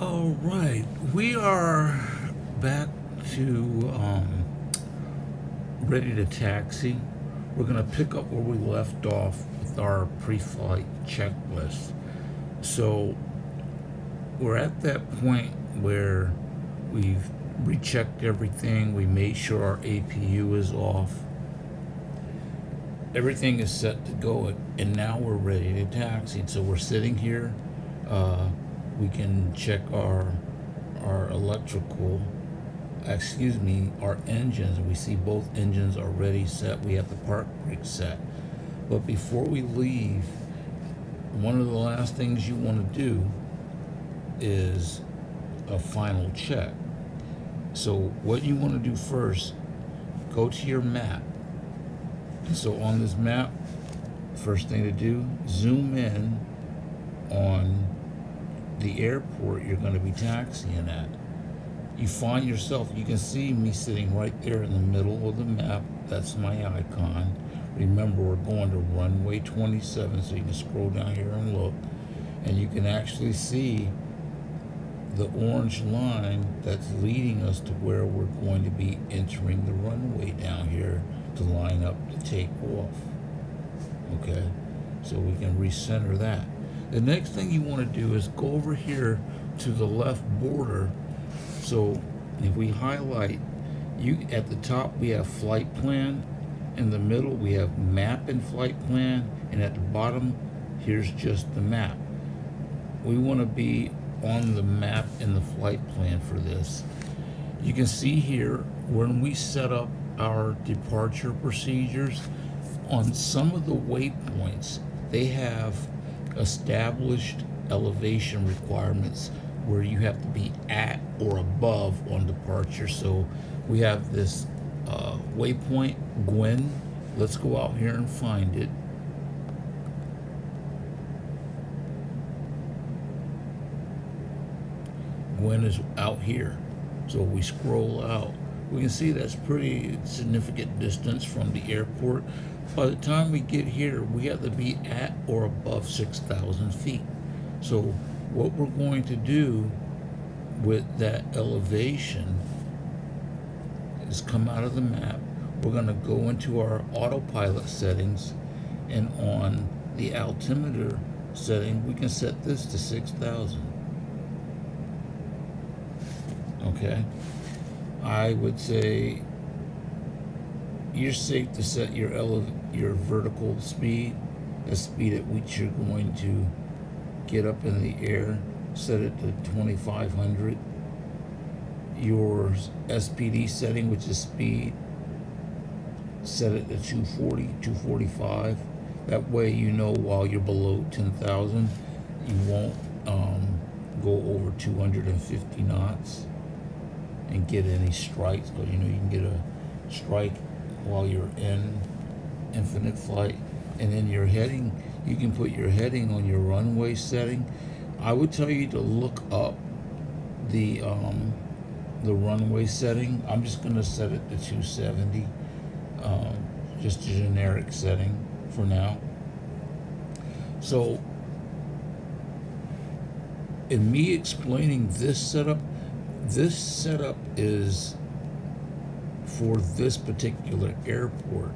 All right, we are back to ready to taxi. We're going to pick up where we left off with our pre-flight checklist. So we're at that point where we've rechecked everything. We made sure our APU is off. Everything is set to go, and now we're ready to taxi. So we're sitting here. We can check our electrical, our engines. We see both engines are ready set. We have the park brake set. But before we leave, one of the last things you want to do is a final check. So what you want to do first, go to your map. So on this map, first thing to do, zoom in on the airport you're going to be taxiing at. You find yourself, you can see me sitting right there in the middle of the map. That's my icon. Remember, we're going to runway 27, so you can scroll down here and look, and you can actually see the orange line that's leading us to where we're going to be entering the runway down here to line up to take off. Okay, so we can recenter that. The next thing you want to do is go over here to the left border. So if we highlight, at the top we have flight plan, in the middle we have map and flight plan, and at the bottom here's just the map. We want to be on the map and the flight plan for this. You can see here when we set up our departure procedures, on some of the waypoints they have established elevation requirements where you have to be at or above on departure. So we have this waypoint, Gwen. Let's go out here and find it. Gwen is out here. So if we scroll out, we can see that's pretty significant distance from the airport. By the time we get here, we have to be at or above 6,000 feet. So what we're going to do with that elevation is come out of the map. We're going to go into our autopilot settings, and on the altimeter setting, we can set this to 6,000. Okay. I would say you're safe to set your vertical speed, the speed at which you're going to get up in the air, set it to 2,500. Your SPD setting, which is speed, set it to 240, 245. That way you know while you're below 10,000, you won't go over 250 knots and get any strikes, because you know you can get a strike while you're in infinite flight. And then your heading, you can put your heading on your runway setting. I would tell you to look up the runway setting. I'm just going to set it to 270, just a generic setting for now. So in me explaining this setup is for this particular airport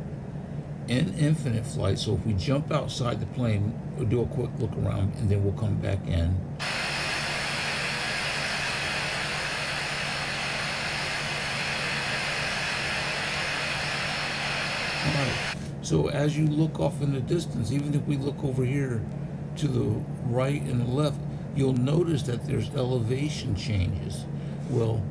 in infinite flight. So if we jump outside the plane, we'll do a quick look around and then we'll come back in. All right. So as you look off in the distance, even if we look over here to the right and the left, you'll notice that there's elevation changes. Well,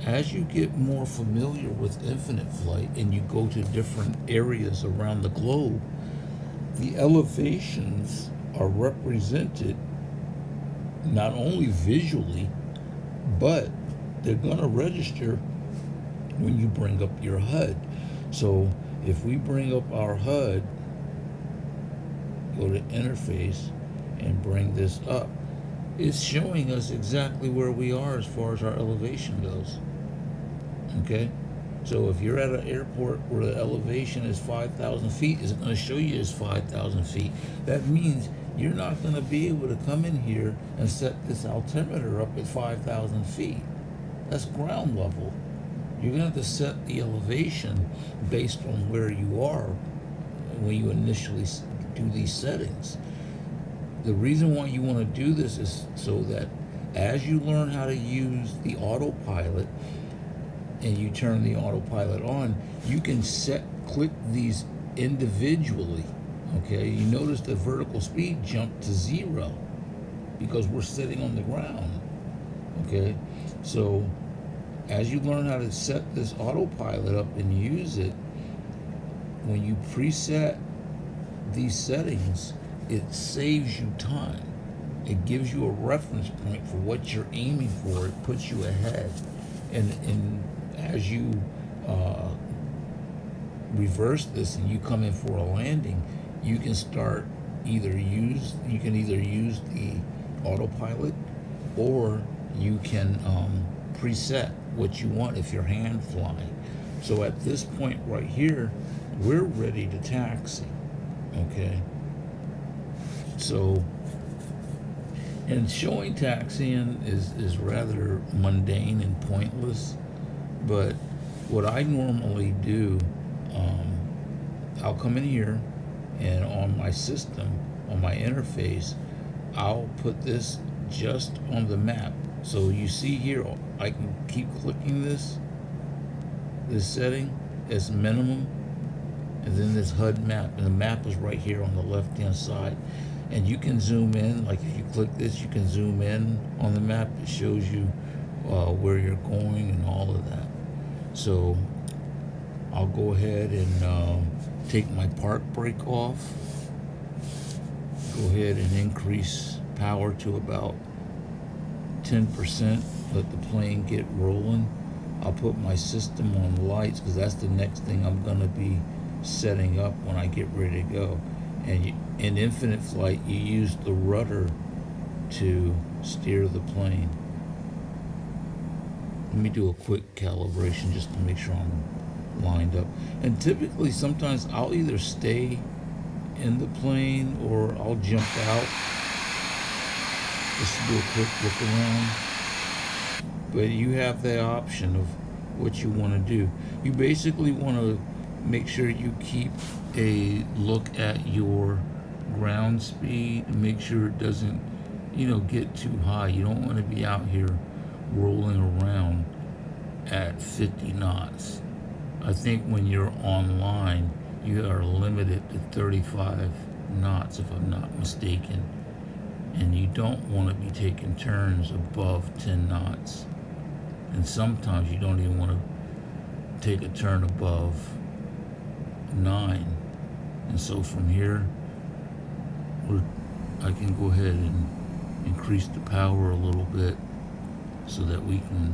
as you get more familiar with infinite flight and you go to different areas around the globe, the elevations are represented not only visually, but they're going to register when you bring up your HUD. So if we bring up our HUD, go to interface and bring this up, it's showing us exactly where we are as far as our elevation goes. Okay, so if you're at an airport where the elevation is 5,000 feet, it's going to show you as 5,000 feet. That means you're not going to be able to come in here and set this altimeter up at 5,000 feet. That's ground level. You're going to have to set the elevation based on where you are when you initially do these settings. The reason why you want to do this is so that as you learn how to use the autopilot and you turn the autopilot on, you can click these individually. Okay, you notice the vertical speed jumped to 0 because we're sitting on the ground. Okay, so as you learn how to set this autopilot up and use it, when you preset these settings, it saves you time. It gives you a reference point for what you're aiming for. It puts you ahead. And as you reverse this and you come in for a landing, you can either use the autopilot, or you can preset what you want if you're hand flying. So at this point right here, we're ready to taxi. Okay, so, and showing taxiing is rather mundane and pointless, but what I normally do, I'll come in here and on my system, on my interface, I'll put this just on the map. So you see here, I can keep clicking this setting as minimum, and then this HUD map, and the map is right here on the left hand side, and you can zoom in. Like if you click this, you can zoom in on the map. It shows you where you're going and all of that. So I'll go ahead and take my park brake off, go ahead and increase power to about 10%, let the plane get rolling. I'll put my system on lights because that's the next thing I'm going to be setting up when I get ready to go. And in infinite flight, you use the rudder to steer the plane. Let me do a quick calibration just to make sure I'm lined up. And typically, sometimes I'll either stay in the plane or I'll jump out just to do a quick look around. But you have the option of what you want to do. You basically want to make sure you keep a look at your ground speed and make sure it doesn't, get too high. You don't want to be out here rolling around at 50 knots. I think when you're online, you are limited to 35 knots, if I'm not mistaken. And you don't want to be taking turns above 10 knots. And sometimes you don't even want to take a turn above 9. And so from here, I can go ahead and increase the power a little bit so that we can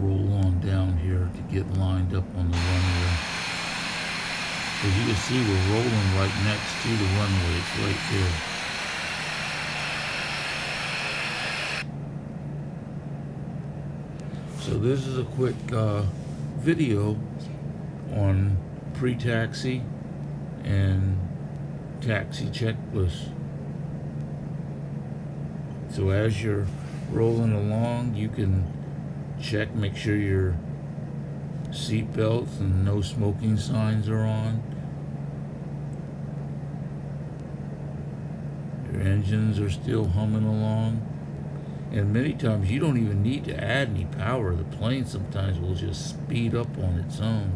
roll on down here to get lined up on the runway. As you can see, we're rolling right next to the runway. It's right there. So this is a quick video on pre-taxi and taxi checklist. So as you're rolling along, you can make sure your seat belts and no smoking signs are on. Your engines are still humming along. And many times you don't even need to add any power. The plane sometimes will just speed up on its own.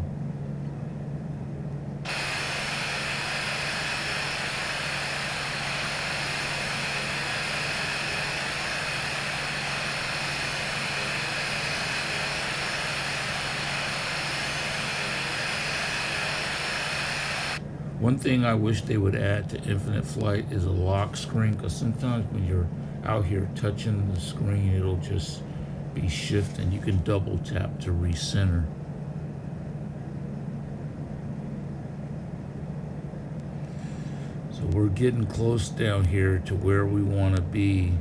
One thing I wish they would add to infinite flight is a lock screen, because sometimes when you're out here touching the screen, it'll just be shifting. You can double tap to recenter. So we're getting close down here to where we want to be.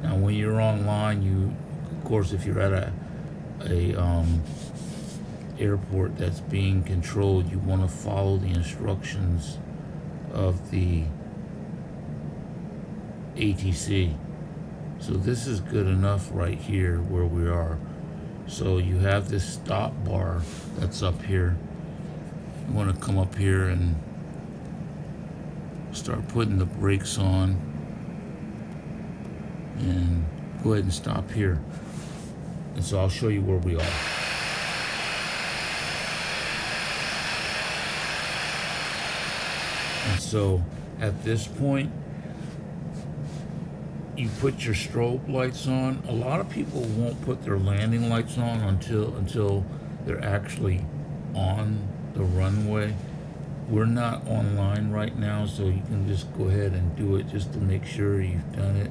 Now when you're online, of course, if you're at airport that's being controlled, you want to follow the instructions of the ATC. So this is good enough right here where we are. So you have this stop bar that's up here. You want to come up here and start putting the brakes on and go ahead and stop here. And so I'll show you where we are. And so at this point, you put your strobe lights on. A lot of people won't put their landing lights on until they're actually on the runway. We're not online right now, so you can just go ahead and do it just to make sure you've done it.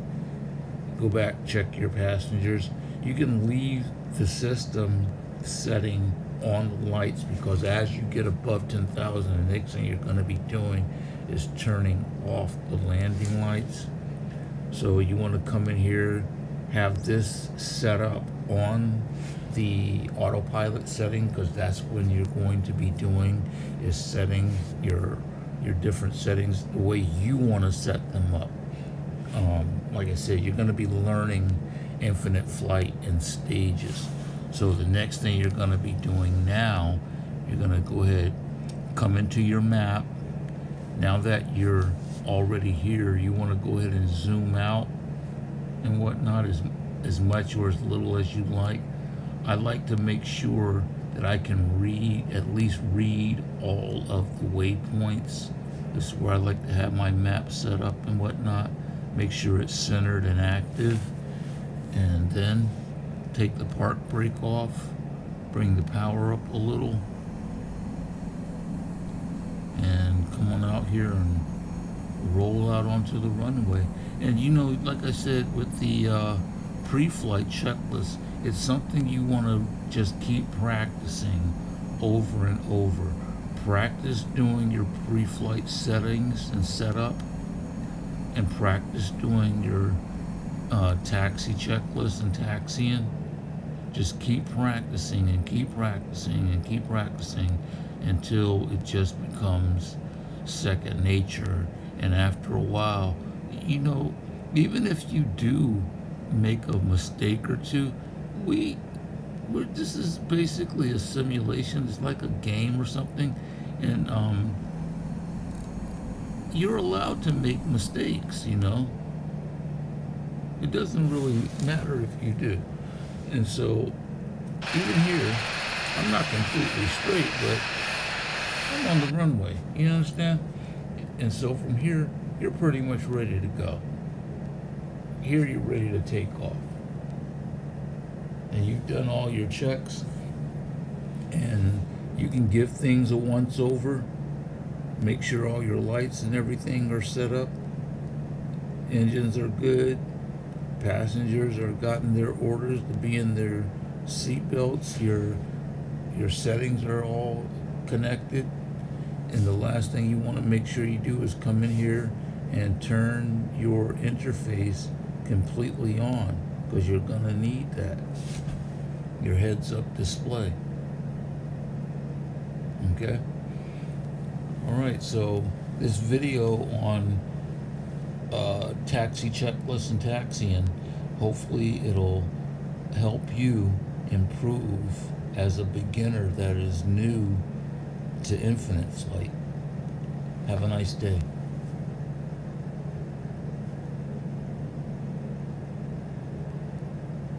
Go back, check your passengers. You can leave the system setting on the lights, because as you get above 10,000, the next thing you're going to be doing is turning off the landing lights. So you want to come in here, have this set up on the autopilot setting, because that's when you're going to be doing is setting your different settings the way you want to set them up. Like I said, you're going to be learning infinite flight in stages. So the next thing you're going to be doing now, you're going to go ahead, come into your map. Now that you're already here, you want to go ahead and zoom out and whatnot as much or as little as you like. I like to make sure that I can at least read all of the waypoints. This is where I like to have my map set up and whatnot. Make sure it's centered and active, and then take the park brake off, bring the power up a little, and come on out here and roll out onto the runway. And you know, like I said, with the pre-flight checklist, it's something you want to just keep practicing over and over. Practice doing your pre-flight settings and setup, and practice doing your taxi checklist and taxiing. Just keep practicing and keep practicing and keep practicing until it just becomes second nature. And after a while, you know, even if you do make a mistake or two, this is basically a simulation. It's like a game or something, and you're allowed to make mistakes, you know. It doesn't really matter if you do. And so, even here, I'm not completely straight, but I'm on the runway, you understand? And so from here, you're pretty much ready to go. Here you're ready to take off. And you've done all your checks, and you can give things a once over. Make sure all your lights and everything are set up. Engines are good. Passengers are gotten their orders to be in their seat belts. Your settings are all connected. And the last thing you want to make sure you do is come in here and turn your interface completely on, because you're going to need that. Your heads-up display. Okay? Alright, so this video on taxi checklist and taxiing, hopefully it'll help you improve as a beginner that is new to infinite flight. Have a nice day.